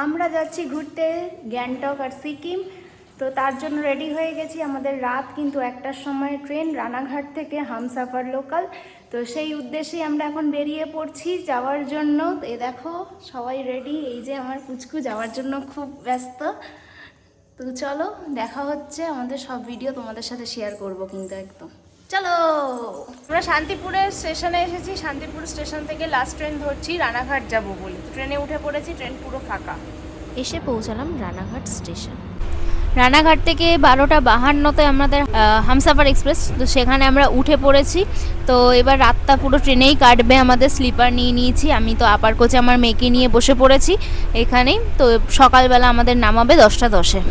আমরা যাচ্ছি ঘুরতে গ্যাংটক আর সিকিম। তো তার জন্য রেডি হয়ে গেছি। আমাদের রাত কিন্তু 1টার সময় ট্রেন রানাঘাট থেকে হামসাফার লোকাল। তো সেই উদ্দেশ্যেই আমরা এখন বেরিয়ে পড়ছি যাওয়ার জন্য। এ দেখো সবাই রেডি, এই যে আমার পুচকু যাওয়ার জন্য খুব ব্যস্ত। তো চলো দেখা হচ্ছে, আমাদের সব ভিডিও তোমাদের সাথে শেয়ার করব কিন্তু একদম। চলো, আমরা শান্তিপুরের স্টেশনে এসেছি। শান্তিপুর স্টেশন থেকে লাস্ট ট্রেন ধরছি রানাঘাট যাব বলে। ট্রেনে উঠে পড়েছি, ট্রেন পুরো ফাঁকা। এসে পৌঁছালাম রানাঘাট স্টেশন। রানাঘাট থেকে 12:52-তে আমাদের হামসাফার এক্সপ্রেস, তো সেখানে আমরা উঠে পড়েছি। তো এবার রাতটা পুরো ট্রেনেই কাটবে, আমাদের স্লিপার নিয়ে নিয়েছি। আমি তো আপার কোচে আমার মেয়েকে নিয়ে বসে পড়েছি এখানেই। তো সকালবেলা আমাদের নামাবে 10:10-এ।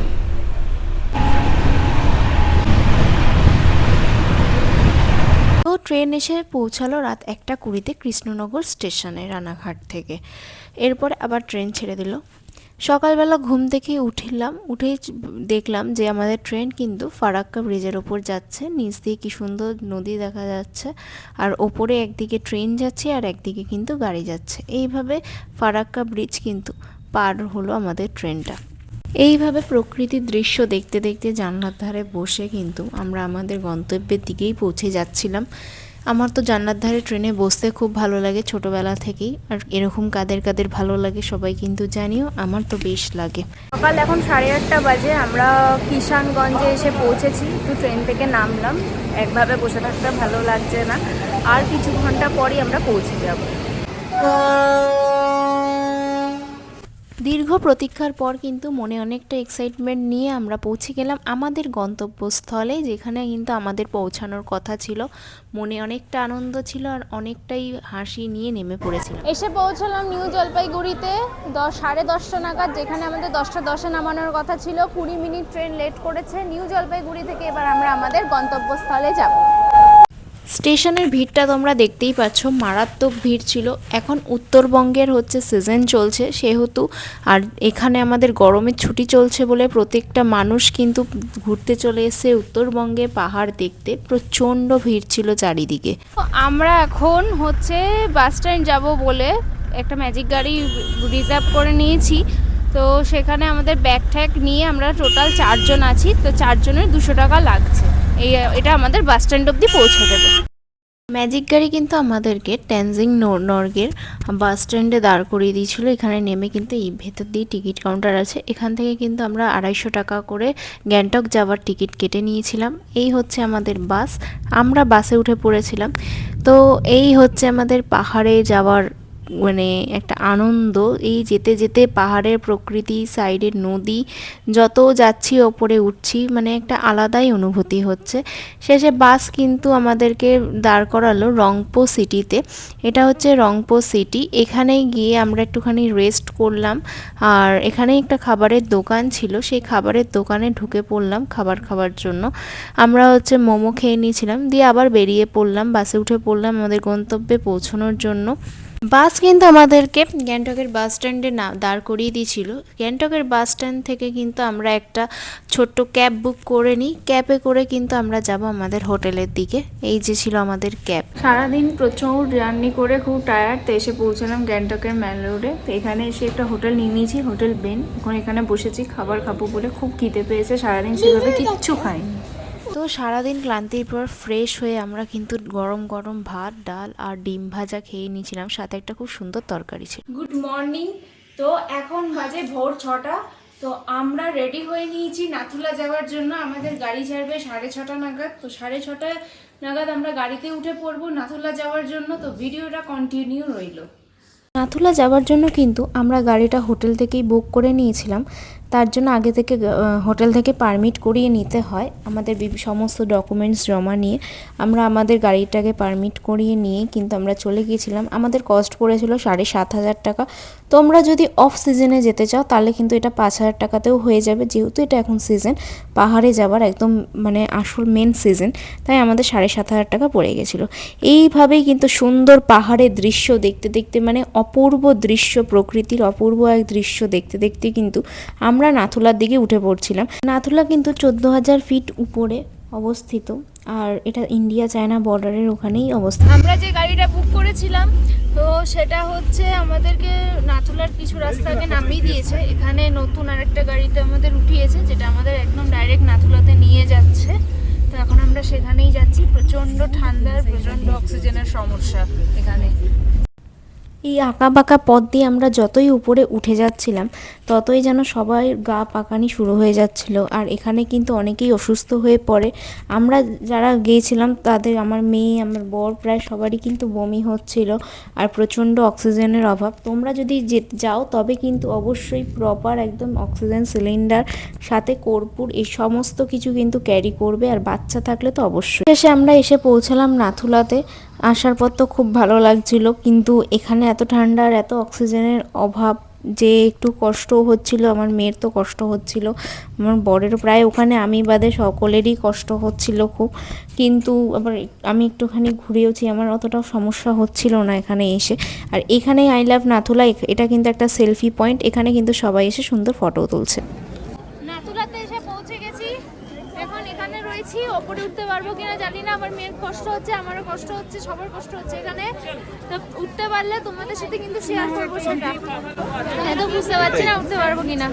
তো ট্রেন এসে পৌঁছালো রাত 1:20-তে কৃষ্ণনগর স্টেশনে রানাঘাট থেকে। এরপরে আবার ট্রেন ছেড়ে দিল। সকালবেলা ঘুম থেকে উঠেই দেখলাম যে আমাদের ট্রেন কিন্তু ফারাক্কা ব্রিজের ওপর যাচ্ছে। নিচ দিয়ে কি সুন্দর নদী দেখা যাচ্ছে, আর ওপরে একদিকে ট্রেন যাচ্ছে আর একদিকে কিন্তু গাড়ি যাচ্ছে। এইভাবে ফারাক্কা ব্রিজ কিন্তু পার হলো আমাদের ট্রেনটা। এইভাবে প্রকৃতির দৃশ্য দেখতে দেখতে জানলার ধারে বসে কিন্তু আমরা আমাদের গন্তব্যের দিকেই পৌঁছে যাচ্ছিলাম। আমার তো জানলার ধারে ট্রেনে বসতে খুব ভালো লাগে ছোটোবেলা থেকেই। আর এরকম কাদের কাদের ভালো লাগে সবাই কিন্তু জানিও, আমার তো বেশ লাগে। সকাল এখন 8:30 বাজে। আমরা কিষানগঞ্জে এসে পৌঁছেছি। একটু ট্রেন থেকে নামলাম, একভাবে বসে থাকতে ভালো লাগছে না। আর কিছু ঘন্টা পরই আমরা পৌঁছে যাব। দীর্ঘ প্রতীক্ষার পর কিন্তু মনে অনেকটা এক্সাইটমেন্ট নিয়ে আমরা পৌঁছে গেলাম আমাদের গন্তব্যস্থলে, যেখানে কিন্তু আমাদের পৌঁছানোর কথা ছিল। মনে অনেকটা আনন্দ ছিল আর অনেকটাই হাসি নিয়ে নেমে পড়েছিলাম। এসে পৌঁছলাম নিউ জলপাইগুড়িতে 10:30 নাগাদ, যেখানে আমাদের 10:10-এ নামানোর কথা ছিল। 20 মিনিট ট্রেন লেট করেছে। নিউ জলপাইগুড়ি থেকে এবার আমরা আমাদের গন্তব্যস্থলে যাব। স্টেশনের ভিড়টা তোমরা দেখতেই পাচ্ছ, মারাত্মক ভিড় ছিল। এখন উত্তরবঙ্গের সিজন চলছে সেহেতু, আর এখানে আমাদের গরমের ছুটি চলছে বলে প্রত্যেকটা মানুষ কিন্তু ঘুরতে চলে এসেছে উত্তরবঙ্গে পাহাড় দেখতে। প্রচণ্ড ভিড় ছিল চারিদিকে। আমরা এখন বাস স্ট্যান্ড যাব বলে একটা ম্যাজিক গাড়ি রিজার্ভ করে নিয়েছি। তো সেখানে আমাদের ব্যাগ ট্যাগ নিয়ে আমরা টোটাল 4 জন আছি। তো 4 জনের 200 টাকা লাগছে। এটা আমাদের বাস স্ট্যান্ড অবধি পৌঁছে দেবে। ম্যাজিক গাড়ি কিন্তু আমাদেরকে টেনজিং নর্গের বাস স্ট্যান্ডে দাঁড় করিয়ে দিয়েছিল। এখানে নেমে কিন্তু এই ভেতর দিয়ে টিকিট কাউন্টার আছে, এখান থেকে কিন্তু আমরা 250 টাকা করে গ্যাংটক যাওয়ার টিকিট কেটে নিয়েছিলাম। এই আমাদের বাস, আমরা বাসে উঠে পড়েছিলাম। তো এই আমাদের পাহাড়ে যাওয়ার একটা আনন্দ। এই যেতে যেতে পাহাড়ের প্রকৃতি, সাইডের নদী, যত যাচ্ছি ওপরে উঠছি, একটা আলাদাই অনুভূতি হচ্ছে। শেষে বাস কিন্তু আমাদেরকে দাঁড় করালো রংপো সিটিতে। এটা রংপো সিটি। এখানে গিয়ে আমরা একটুখানি রেস্ট করলাম, আর এখানে একটা খাবারের দোকান ছিল, সেই খাবারের দোকানে ঢুকে পড়লাম খাবার খাওয়ার জন্য। আমরা মোমো খেয়ে নিয়েছিলাম, দিয়ে আবার বেরিয়ে পড়লাম, বাসে উঠে পড়লাম আমাদের গন্তব্যে পৌঁছানোর জন্য। বাস কিন্তু আমাদেরকে গ্যাংটকের বাস স্ট্যান্ডে দাঁড় করিয়ে দিয়েছিল। গ্যাংটকের বাস স্ট্যান্ড থেকে কিন্তু আমরা একটা ছোট্ট ক্যাব বুক করে নিই। ক্যাবে করে কিন্তু আমরা যাব আমাদের হোটেলের দিকে। এই যে ছিল আমাদের ক্যাব। সারাদিন প্রচুর জার্নি করে খুব টায়ার্ড। তো এসে পৌঁছলাম গ্যাংটকের ম্যান রোডে। তো এখানে এসে একটা হোটেল নিয়ে নিয়েছি, হোটেল বেন। এখন এখানে বসেছি খাবার খাবো বলে। খুব খিদে পেয়েছে, সারাদিন সেভাবে কিচ্ছু খাইনি। তো সারাদিন ক্লান্তির পর ফ্রেশ হয়ে আমরা কিন্তু গরম গরম ভাত, ডাল আর ডিম ভাজা খেয়ে নিয়েছিলাম, সাথে একটা খুব সুন্দর তরকারি ছিল। Good morning. তো এখন বাজে ভোর 6টা। তো আমরা রেডি হয়ে নিয়েছি নাথুলা যাওয়ার জন্য। আমাদের গাড়ি ছাড়বে 6:30 নাগাদ। তো 6:30 নাগাদ আমরা গাড়িতে উঠে পড়বো নাথুলা যাওয়ার জন্য। তো ভিডিওটা কন্টিনিউ রইল। নাথুলা যাওয়ার জন্য কিন্তু আমরা গাড়িটা হোটেল থেকেই বুক করে নিয়েছিলাম। তার জন্য আগে থেকে হোটেল থেকে পারমিট করিয়ে নিতে হয়। আমাদের সমস্ত ডকুমেন্টস জমা নিয়ে আমরা আমাদের গাড়িটাকে পারমিট করিয়ে নিয়ে কিন্তু আমরা চলে গিয়েছিলাম। আমাদের কস্ট পড়েছিল 7,500 টাকা। তোমরা যদি অফ সিজনে যেতে চাও তাহলে কিন্তু এটা 5,000 টাকাতেও হয়ে যাবে, যেহেতু এটা এখন সিজন পাহাড়ে যাওয়ার একদম আসল মেন সিজন। তাই আমাদের 7,500 টাকা পড়ে গেছিলো। এইভাবেই কিন্তু সুন্দর পাহাড়ের দৃশ্য দেখতে দেখতে, অপূর্ব দৃশ্য, প্রকৃতির অপূর্ব এক দৃশ্য দেখতে দেখতে কিন্তু আমরা নাথুলার দিকে উঠে পড়ছিলাম। নাথুলা কিন্তু 14,000 ফিট উপরে, অবস্থিত, আর এটা ইন্ডিয়া চায়না বর্ডারের ওখানেই অবস্থিত। আমরা যে গাড়িটা বুক করেছিলাম তো সেটা হচ্ছে আমাদেরকে নাথুলার কিছু রাস্তা আগে নামিয়ে দিয়েছে, এখানে নতুন আরেকটা গাড়িতে আমাদের উঠিয়েছে যেটা আমাদের একদম ডাইরেক্ট নাথুলাতে নিয়ে যাচ্ছে। তো এখন আমরা সেখানেই যাচ্ছি। প্রচণ্ড ঠান্ডার, প্রচণ্ড অক্সিজেনের সমস্যা এখানে। এই আঁকা বাঁকা পথ দিয়ে আমরা যতই উপরে উঠে যাচ্ছিলাম ততই যেন সবাই গা পাকানি শুরু হয়ে যাচ্ছিল, আর এখানে কিন্তু অনেকেই অসুস্থ হয়ে পড়ে। আমরা যারা গিয়েছিলাম তাদের, আমার মেয়ে, আমার বর, প্রায় সবারই কিন্তু বমি হচ্ছিল আর প্রচণ্ড অক্সিজেনের অভাব। তোমরা যদি যাও তবে কিন্তু অবশ্যই প্রপার একদম অক্সিজেন সিলিন্ডার, সাথে কর্পূর, এই সমস্ত কিছু কিন্তু ক্যারি করবে, আর বাচ্চা থাকলে তো অবশ্যই। শেষে আমরা এসে পৌঁছালাম নাথুলাতে। আসার পর তো খুব ভালো লাগছিল, কিন্তু এখানে এত ঠান্ডা আর এত অক্সিজেনের অভাব যে একটু কষ্টও হচ্ছিল। আমার মেয়ের তো কষ্ট হচ্ছিল, আমার বরেরও, প্রায় ওখানে আমি বাদে সকলেরই কষ্ট হচ্ছিল খুব। কিন্তু আবার আমি একটুখানি ঘুরেওছি, আমার অতটাও সমস্যা হচ্ছিল না এখানে এসে। আর এখানেই আই লাভ নাথুলা, এটা কিন্তু একটা সেলফি পয়েন্ট, এখানে কিন্তু সবাই এসে সুন্দর ফটো তুলছে। নাথুলাতে এসে পৌঁছে গেছি, এখন এখানে রয়েছি। ওপরে উঠতে পারবো কিনা জানি না, আমার মেয়ের কষ্ট হচ্ছে, আমারও কষ্ট হচ্ছে, সবার কষ্ট হচ্ছে এখানে। তো উঠতে পারলে তোমাদের সাথে কিন্তু শেয়ার করবো সেটা। এত বুঝতে পারছি না উঠতে পারবো কিনা।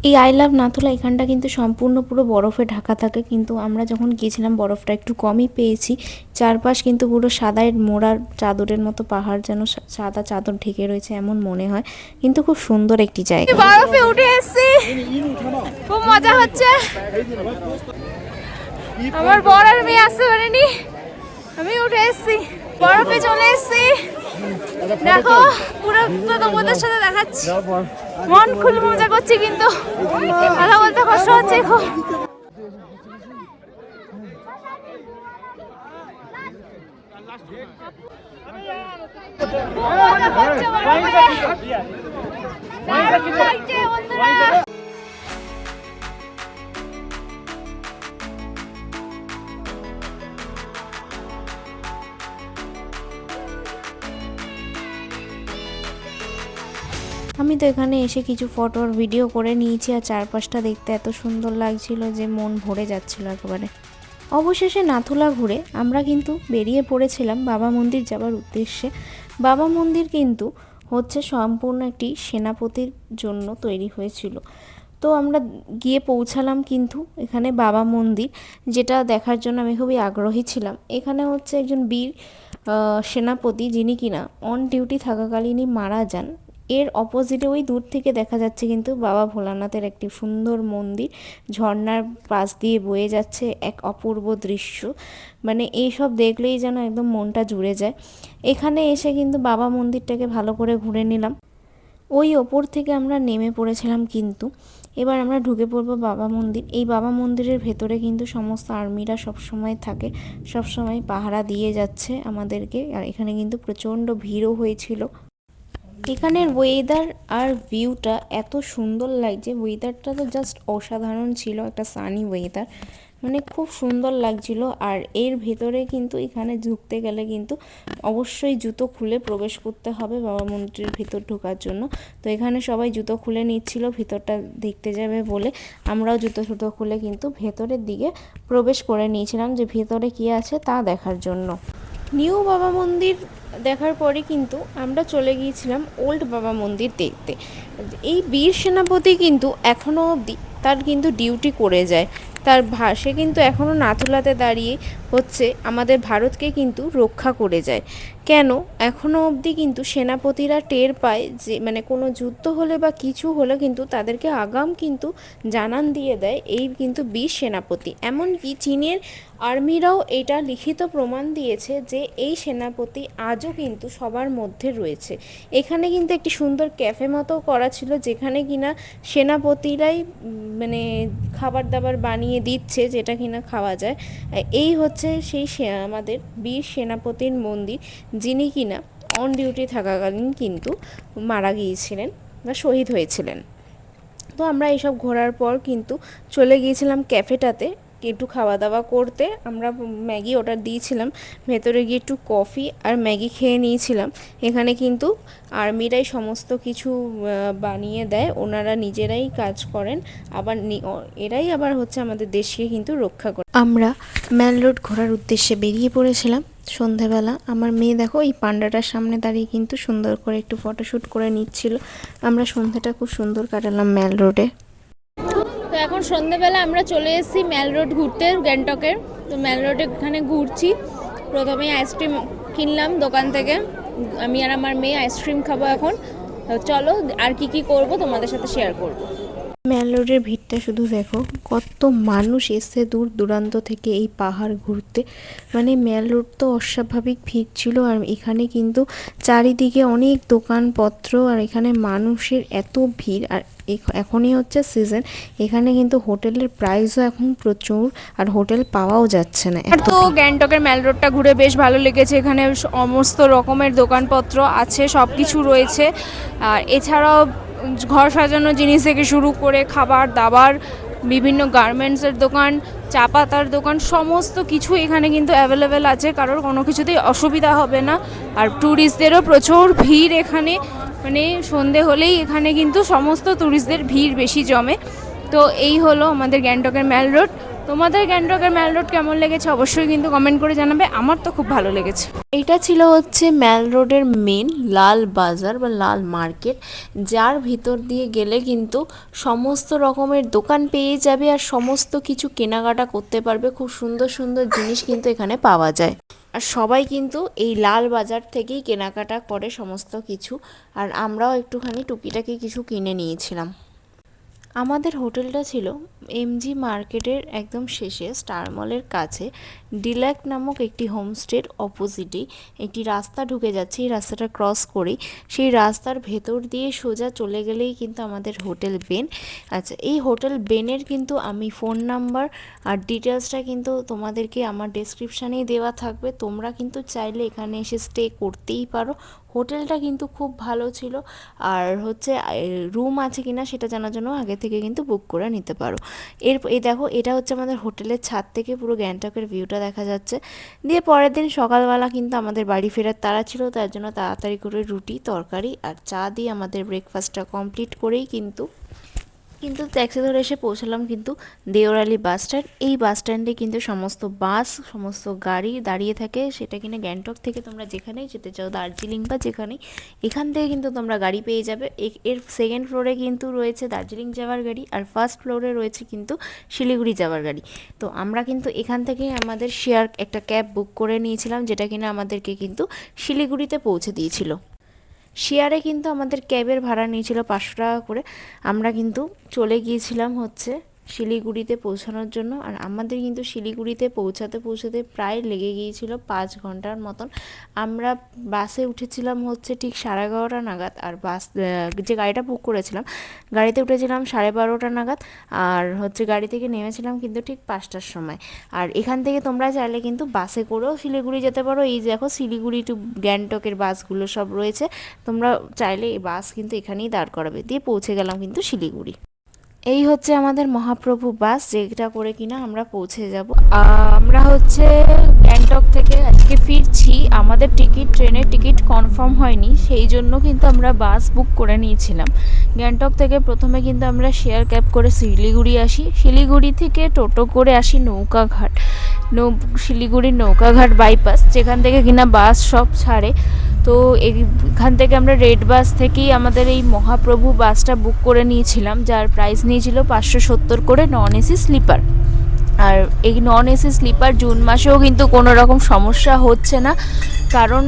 এই আই লাভ নাথুলা এখানটা কিন্তু সম্পূর্ণ পুরো বরফে ঢাকা থাকে, কিন্তু আমরা যখন গিয়েছিলাম বরফটা একটু কমই পেয়েছি। চারপাশ কিন্তু পুরো সাদায় মোড়ার চাদরের মতো, পাহাড় যেন সাদা চাদর ঢেকে রয়েছে এমন মনে হয়, কিন্তু খুব সুন্দর একটি জায়গা। বরফে উঠে এসেছি, খুব মজা হচ্ছে। আমার বর আর মেয়ে আসতে পারেনি, আমি উঠে এসেছি, বরফে চলে এসেছি। দেখো পুরো তো তোমাদের সাথে দেখাচ্ছি, মন খুলে মজা করছি, কিন্তু কথা বলতে কষ্ট হচ্ছে খুব। আমি তো এখানে এসে কিছু ফটো আর ভিডিও করে নিয়েছি, আর চারপাশটা দেখতে এত সুন্দর লাগছিল যে মন ভরে যাচ্ছিল একেবারে। অবশেষে নাথুলা ঘুরে আমরা কিন্তু বেরিয়ে পড়েছিলাম বাবা মন্দির যাবার উদ্দেশ্যে। বাবা মন্দির কিন্তু হচ্ছে সম্পূর্ণ একটি সেনাপতির জন্য তৈরি হয়েছিল। তো আমরা গিয়ে পৌঁছালাম কিন্তু এখানে বাবা মন্দির, যেটা দেখার জন্য আমি খুবই আগ্রহী ছিলাম। এখানে হচ্ছে একজন বীর সেনাপতি, যিনি কিনা অন ডিউটি থাকাকালীনই মারা যান। এর অপোজিটে ওই দূর থেকে দেখা যাচ্ছে কিন্তু বাবা ভোলানাথের একটি সুন্দর মন্দির, ঝর্ণার পাশ দিয়ে বয়ে যাচ্ছে, এক অপূর্ব দৃশ্য। মানে এইসব দেখলেই যেন একদম মনটা জুড়ে যায়। এখানে এসে কিন্তু বাবা মন্দিরটাকে ভালো করে ঘুরে নিলাম। ওই ওপর থেকে আমরা নেমে পড়েছিলাম, কিন্তু এবার আমরা ঢুকে পড়বো বাবা মন্দির। এই বাবা মন্দিরের ভেতরে কিন্তু সমস্ত আর্মিরা সবসময় থাকে, সবসময় পাহারা দিয়ে যাচ্ছে আমাদেরকে। আর এখানে কিন্তু প্রচণ্ড ভিড়ও হয়েছিল। এখানের ওয়েদার আর ভিউটা এত সুন্দর লাগছে, ওয়েদারটা তো জাস্ট অসাধারণ ছিল, একটা সানি ওয়েদার, মানে খুব সুন্দর লাগছিল। আর এর ভেতরে কিন্তু এখানে ঢুকতে গেলে কিন্তু অবশ্যই জুতো খুলে প্রবেশ করতে হবে বাবা মন্দিরের ভেতর ঢোকার জন্য। তো এখানে সবাই জুতো খুলে নিচ্ছিল ভিতরটা দেখতে যাবে বলে, আমরাও জুতো খুলে কিন্তু ভেতরের দিকে প্রবেশ করে নিয়েছিলাম, যে ভেতরে কী আছে তা দেখার জন্য। নিউ বাবা মন্দির দেখার পরে কিন্তু আমরা চলে গিয়েছিলাম ওল্ড বাবা মন্দির দেখতে। এই বীর সেনাপতি কিন্তু এখনও অবধি তার কিন্তু ডিউটি করে যায়, সে কিন্তু এখনও নাথুলাতে দাঁড়িয়ে হচ্ছে আমাদের ভারতকে কিন্তু রক্ষা করে যায়। কেন এখনও অবধি কিন্তু সেনাপতিরা টের পায় যে মানে কোনো যুদ্ধ হলে বা কিছু হলে কিন্তু তাদেরকে আগাম কিন্তু জানান দিয়ে দেয় এই কিন্তু বীর সেনাপতি। এমনকি চীনের আর্মিরাও এটা লিখিত প্রমাণ দিয়েছে যে এই সেনাপতি আজও কিন্তু সবার মধ্যে রয়েছে। এখানে কিন্তু একটি সুন্দর ক্যাফে মতো করা ছিল, যেখানে কিনা সেনাপতিরাই মানে খাবার দাবার বানিয়ে দিচ্ছে, যেটা কিনা খাওয়া যায়। এই হচ্ছে সেই আমাদের বীর সেনাপতির মন্দির, যিনি কিনা অন ডিউটি থাকাকালীন কিন্তু মারা গিয়েছিলেন বা শহীদ হয়েছিলেন। তো আমরা এইসব ঘোরার পর কিন্তু চলে গিয়েছিলাম ক্যাফেটাতে। একটু খাওয়া দাওয়া করতে। আমরা ম্যাগি অর্ডার দিয়েছিলাম, ভেতরে গিয়ে একটু কফি আর ম্যাগি খেয়ে নিয়েছিলাম। এখানে কিন্তু আর্মিরাই সমস্ত কিছু বানিয়ে দেয়, ওনারা নিজেরাই কাজ করেন, আবার এরাই আবার হচ্ছে আমাদের দেশকে কিন্তু রক্ষা করে। আমরা ম্যাল রোড ঘোরার উদ্দেশ্যে বেরিয়ে পড়েছিলাম সন্ধেবেলা। আমার মেয়ে দেখো এই পান্ডাটার সামনে দাঁড়িয়ে কিন্তু সুন্দর করে একটু ফটোশ্যুট করে নিচ্ছিল। আমরা সন্ধেটা খুব সুন্দর কাটালাম ম্যাল রোডে। তো এখন সন্ধ্যেবেলা আমরা চলে এসেছি ম্যাল রোড ঘুরতে, গ্যাংটকের। তো ম্যাল রোডে এখানে ঘুরছি, প্রথমে আইসক্রিম কিনলাম দোকান থেকে, আমি আর আমার মেয়ে আইসক্রিম খাবো এখন। তো চলো আর কি করব তোমাদের সাথে শেয়ার করব। ম্যাল রোডের ভিড়টা শুধু দেখো, কত মানুষ এসছে দূর দূরান্ত থেকে এই পাহাড় ঘুরতে। মানে ম্যাল রোড তো অস্বাভাবিক ভিড় ছিল, আর এখানে কিন্তু চারিদিকে অনেক দোকানপত্র, আর এখানে মানুষের এত ভিড়। আর এখনই হচ্ছে সিজন, এখানে কিন্তু হোটেলের প্রাইসও এখন প্রচুর, আর হোটেল পাওয়াও যাচ্ছে না। আর তো গ্যাংটকের ম্যাল রোডটা ঘুরে বেশ ভালো লেগেছে। এখানে সমস্ত রকমের দোকানপত্র আছে, সব কিছু রয়েছে। আর এছাড়াও ঘর সাজানোর জিনিস থেকে শুরু করে খাবার দাবার, বিভিন্ন গার্মেন্টসের দোকান, চা পাতার দোকান, সমস্ত কিছু এখানে কিন্তু অ্যাভেলেবেল আছে, কারোর কোনো কিছুতেই অসুবিধা হবে না। আর ট্যুরিস্টদেরও প্রচুর ভিড় এখানে, মানে সন্ধে হলেই এখানে কিন্তু সমস্ত ট্যুরিস্টদের ভিড় বেশি জমে। তো এই হলো আমাদের গ্যাংটকের ম্যাল রোড। তোমাদের গ্যাংটকের ম্যাল রোড কেমন লেগেছে অবশ্যই কিন্তু কমেন্ট করে জানাবে। আমার তো খুব ভালো লেগেছে। এটা ছিল হচ্ছে ম্যাল রোডের মেন লাল বাজার বা লাল মার্কেট, যার ভিতর দিয়ে গেলে কিন্তু সমস্ত রকমের দোকান পেয়ে যাবে আর সমস্ত কিছু কেনাকাটা করতে পারবে। খুব সুন্দর সুন্দর জিনিস কিন্তু এখানে পাওয়া যায়, আর সবাই কিন্তু এই লাল বাজার থেকেই কেনাকাটা করে সমস্ত কিছু। আর আমরাও একটুখানি টুকিটাকি কিছু কিনে নিয়েছিলাম। আমাদের হোটেলটা ছিল এমজি মার্কেটের একদম শেষে, স্টার মলের কাছে, ডিলাক্ট নামক একটি হোমস্টের অপোজিটেই একটি রাস্তা ঢুকে যাচ্ছে। এই রাস্তাটা ক্রস করেই, সেই রাস্তার ভেতর দিয়ে সোজা চলে গেলেই কিন্তু আমাদের হোটেল বেন। আচ্ছা, এই হোটেল বেনের কিন্তু আমি ফোন নাম্বার আর ডিটেলসটা কিন্তু তোমাদেরকে আমার ডেসক্রিপশানেই দেওয়া থাকবে। তোমরা কিন্তু চাইলে এখানে এসে স্টে করতেই পারো। হোটেলটা কিন্তু খুব ভালো ছিল, আর হচ্ছে রুম আছে কিনা সেটা জানার জন্য আগে থেকে কিন্তু বুক করে নিতে পারো। এই দেখো, এটা হচ্ছে আমাদের হোটেলের ছাদ থেকে পুরো গ্যাংটকের ভিউটা দেখা যাচ্ছে। দিয়ে পরের দিন সকালবেলা কিন্তু আমাদের বাড়ি ফেরার তাড়া ছিল, তার জন্য তাড়াতাড়ি করে রুটি তরকারি আর চা দিয়ে আমাদের ব্রেকফাস্টটা কমপ্লিট করেই কিন্তু ট্যাক্সি ধরে এসে পৌঁছালাম কিন্তু দেওরালি বাস স্ট্যান্ড। এই বাস স্ট্যান্ডে কিন্তু সমস্ত বাস, সমস্ত গাড়ি দাঁড়িয়ে থাকে, সেটা কিনা গ্যাংটক থেকে তোমরা যেখানেই যেতে চাও, দার্জিলিং বা যেখানেই, এখান থেকে কিন্তু তোমরা গাড়ি পেয়ে যাবে। এর সেকেন্ড ফ্লোরে কিন্তু রয়েছে দার্জিলিং যাওয়ার গাড়ি, আর ফার্স্ট ফ্লোরে রয়েছে কিন্তু শিলিগুড়ি যাওয়ার গাড়ি। তো আমরা কিন্তু এখান থেকে আমাদের শেয়ার একটা ক্যাব বুক করে নিয়েছিলাম, যেটা কিনা আমাদেরকে কিন্তু শিলিগুড়িতে পৌঁছে দিয়েছিল। শেয়ারে কিন্তু আমাদের ক্যাবের ভাড়া নিয়েছিল 500 টাকা করে। আমরা কিন্তু চলে গিয়েছিলাম হচ্ছে শিলিগুড়িতে পৌঁছানোর জন্য, আর আমাদের কিন্তু শিলিগুড়িতে পৌঁছাতে প্রায় লেগে গিয়েছিল 5 ঘন্টার মতন। আমরা বাসে উঠেছিলাম হচ্ছে ঠিক 11:30 নাগাদ, আর বাস যে গাড়িটা বুক করেছিলাম গাড়িতে উঠেছিলাম 12:30 নাগাদ, আর হচ্ছে গাড়ি থেকে নেমেছিলাম কিন্তু ঠিক 5টার সময়। আর এখান থেকে তোমরা চাইলে কিন্তু বাসে করেও শিলিগুড়ি যেতে পারো। এই দেখো শিলিগুড়ি টু গ্যাংটকের বাসগুলো সব রয়েছে, তোমরা চাইলে এই বাস কিন্তু এখানেই দাঁড় করাবে। দিয়ে পৌঁছে গেলাম কিন্তু শিলিগুড়ি। এই হচ্ছে আমাদের মহাপ্রভু বাস, যেটা করে কিনা আমরা পৌঁছে যাব। আমরা হচ্ছে গ্যাংটক থেকে আজকে ফিরছি, আমাদের ট্রেনের টিকিট কনফার্ম হয়নি, সেই জন্য কিন্তু আমরা বাস বুক করে নিয়েছিলাম। গ্যাংটক থেকে প্রথমে কিন্তু আমরা শেয়ার ক্যাব করে শিলিগুড়ি আসি, শিলিগুড়ি থেকে টোটো করে আসি নৌকাঘাট, শিলিগুড়ির নৌকাঘাট বাইপাস, যেখান থেকে কিনা বাস সব ছাড়ে। তো এখান থেকে আমরা রেড বাস থেকেই আমাদের এই মহাপ্রভু বাসটা বুক করে নিয়েছিলাম, যার প্রাইস নিয়েছিল 570 করে নন এসি স্লিপার। আর এই নন এসি স্লিপার জুন মাসেও কিন্তু কোনো রকম সমস্যা হচ্ছে না, কারণ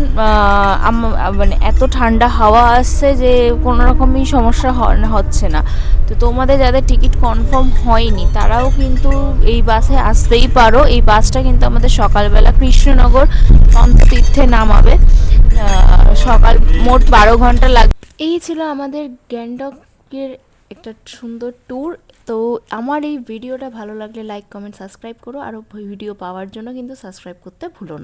মানে এত ঠান্ডা হাওয়া আসছে যে কোনো রকমই সমস্যা হচ্ছে না। তো তোমাদের যাদের টিকিট কনফার্ম হয়নি তারাও কিন্তু এই বাসে আসতেই পারো। এই বাসটা কিন্তু আমাদের সকালবেলা কৃষ্ণনগর তন্ত্রতীর্থে নামাবে, সকাল মোট 12 ঘন্টা লাগবে। এই ছিল আমাদের গ্যাংটকের একটা সুন্দর ট্যুর। তো আমার এই ভিডিওটা ভালো লাগলে লাইক কমেন্ট সাবস্ক্রাইব করো, আরও ভিডিও পাওয়ার জন্য কিন্তু সাবস্ক্রাইব করতে ভুলো না।